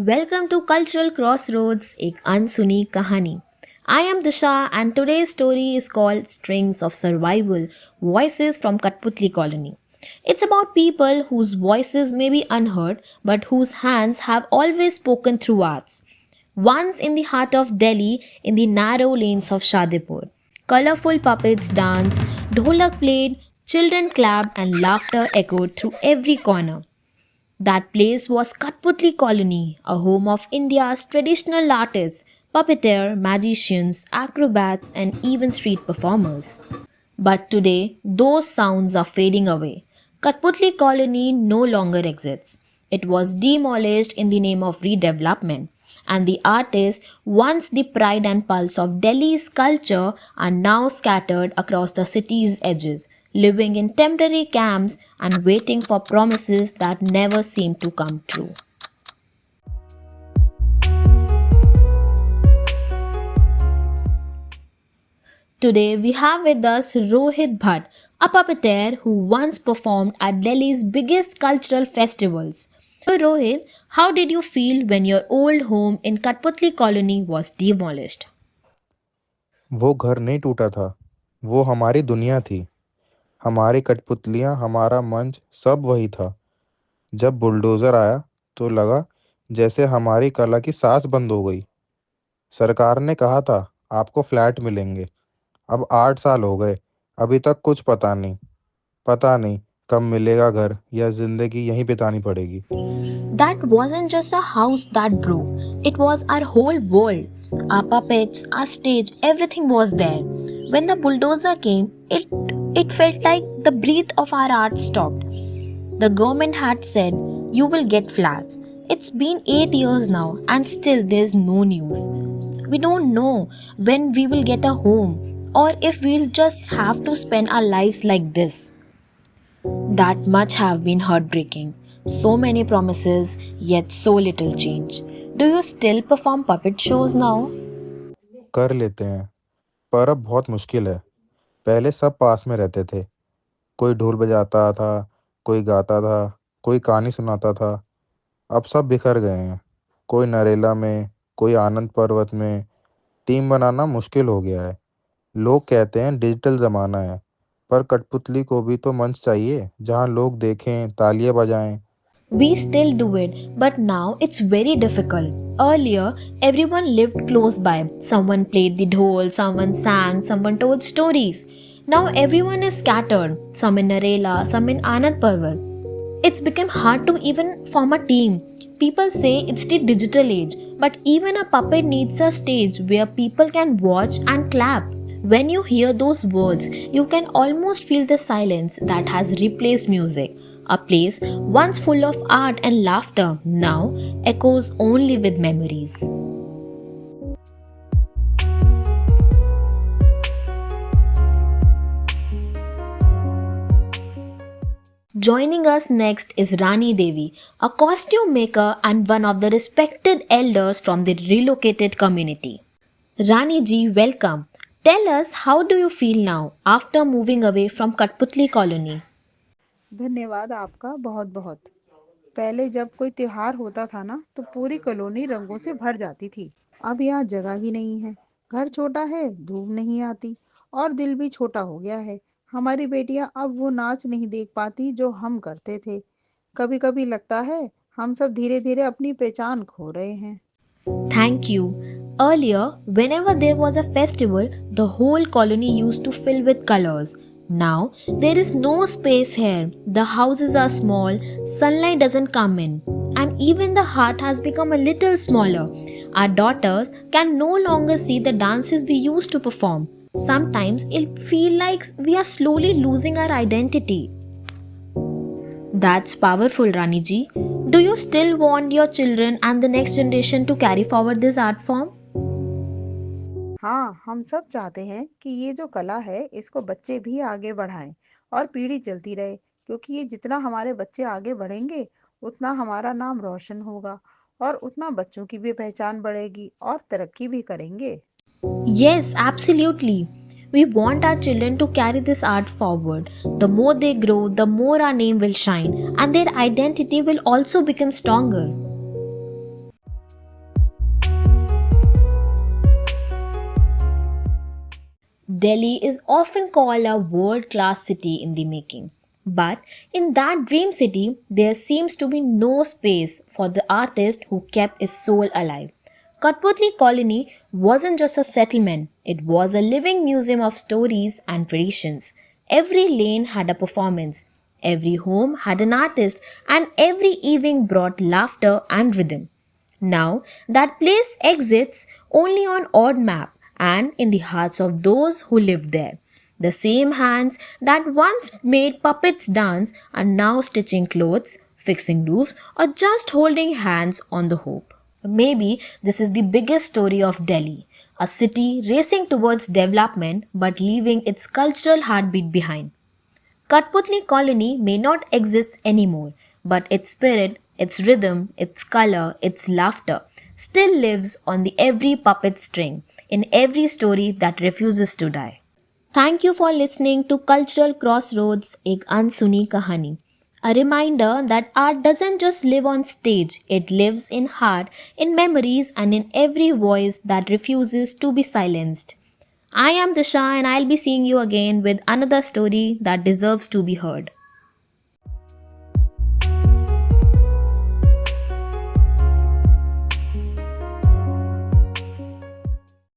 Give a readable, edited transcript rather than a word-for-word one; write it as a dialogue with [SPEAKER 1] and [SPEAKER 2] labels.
[SPEAKER 1] Welcome to Cultural Crossroads, एक अनसुनी कहानी. I am Disha and today's story is called Strings of Survival, Voices from Katputli Colony. It's about people whose voices may be unheard but whose hands have always spoken through arts. Once in the heart of Delhi, in the narrow lanes of Shadipur, colorful puppets danced, dholak played, children clapped and laughter echoed through every corner. That place was Katputli Colony, a home of India's traditional artists, puppeteer, magicians, acrobats, and even street performers. But today, those sounds are fading away. Katputli Colony no longer exists. It was demolished in the name of redevelopment. And the artists, once the pride and pulse of Delhi's culture, are now scattered across the city's edges, living in temporary camps and waiting for promises that never seem to come true. Today we have with us Rohit Bhatt, a puppeteer who once performed at Delhi's biggest cultural festivals. So Rohit, how did you feel when your old home in Katputli Colony was demolished?
[SPEAKER 2] वो घर नहीं टूटा था, वो हमारी दुनिया थी। हमारी कठपुतलियाँ, हमारा मंच, सब वही था। जब बुलडोज़र आया, तो लगा जैसे हमारी कला की सांस बंद हो गई। सरकार ने कहा था, आपको फ्लैट मिलेंगे। अब 8 साल हो गए, अभी तक कुछ पता नहीं। पता नहीं कब मिलेगा घर या ज़िंदगी यहीं बितानी पड़ेगी।
[SPEAKER 1] That wasn't just a house that broke, it was our whole world. Our puppets, our stage, everything was there. When the bulldozer came, it felt like the breath of our art stopped. The government had said, you will get flats. It's been 8 years now and still there's no news. We don't know when we will get a home or if we'll just have to spend our lives like this. That much have been heartbreaking. So many promises, yet so little change. Do you still perform puppet shows now?
[SPEAKER 2] कर लेते हैं, पर अब बहुत मुश्किल है। पहले सब पास में रहते थे। कोई ढोल बजाता था, कोई गाता था, कोई कहानी सुनाता था। अब सब बिखर गए हैं। कोई नरेला में, कोई आनंद पर्वत में। टीम बनाना मुश्किल हो गया है। लोग कहते हैं डिजिटल ज़माना है, पर कठपुतली को भी तो मंच चाहिए, जहाँ लोग देखें, तालियाँ बजाएँ।
[SPEAKER 1] We still do it, but now it's very difficult. Earlier, everyone lived close by. Someone played the dhol, someone sang, someone told stories. Now everyone is scattered, some in Narela, some in Anand Parvat. It's become hard to even form a team. People say it's the digital age, but even a puppet needs a stage where people can watch and clap. When you hear those words, you can almost feel the silence that has replaced music. A place once full of art and laughter now echoes only with memories. Joining us next is Rani Devi, a costume maker and one of the respected elders from the relocated community. Rani ji, welcome. Tell us, how do you feel now after moving away from Katputli colony?
[SPEAKER 3] धन्यवाद आपका बहुत बहुत। पहले जब कोई त्योहार होता था ना तो पूरी कॉलोनी रंगों से भर जाती थी। अब यहाँ जगह ही नहीं है। घर छोटा है, धूप नहीं आती और दिल भी छोटा हो गया है। हमारी बेटियां अब वो नाच नहीं देख पाती जो हम करते थे। कभी कभी लगता है हम सब धीरे धीरे अपनी पहचान खो रहे हैं।
[SPEAKER 1] Thank you. Earlier, whenever there was a festival, the whole colony used to fill with colors. Now, there is no space here. The houses are small, sunlight doesn't come in, and even the heart has become a little smaller. Our daughters can no longer see the dances we used to perform. Sometimes it feels like we are slowly losing our identity. That's powerful, Rani ji. Do you still want your children and the next generation to carry forward this art form?
[SPEAKER 3] हाँ, हम सब चाहते हैं कि ये जो कला है इसको बच्चे भी आगे बढ़ाएं और पीढ़ी चलती रहे, क्योंकि ये जितना हमारे बच्चे आगे बढ़ेंगे उतना हमारा नाम रोशन होगा और उतना बच्चों की भी पहचान बढ़ेगी और तरक्की भी करेंगे।
[SPEAKER 1] Yes, absolutely. We want our children to carry this art forward. The more they grow, the more our name will shine, and their identity will also become stronger. Delhi is often called a world class city in the making. But in that dream city, there seems to be no space for the artist who kept his soul alive. Katputli Colony wasn't just a settlement, it was a living museum of stories and traditions. Every lane had a performance, every home had an artist, and every evening brought laughter and rhythm. Now, that place exists only on odd map and in the hearts of those who lived there. The same hands that once made puppets dance are now stitching clothes, fixing roofs, or just holding hands on the hope. Maybe this is the biggest story of Delhi, a city racing towards development but leaving its cultural heartbeat behind. Katputli colony may not exist anymore, but its spirit, its rhythm, its color, its laughter still lives on the every puppet string, in every story that refuses to die. Thank you for listening to Cultural Crossroads Ek Unsuni Kahani. A reminder that art doesn't just live on stage, it lives in heart, in memories, and in every voice that refuses to be silenced. I am Disha and I'll be seeing you again with another story that deserves to be heard.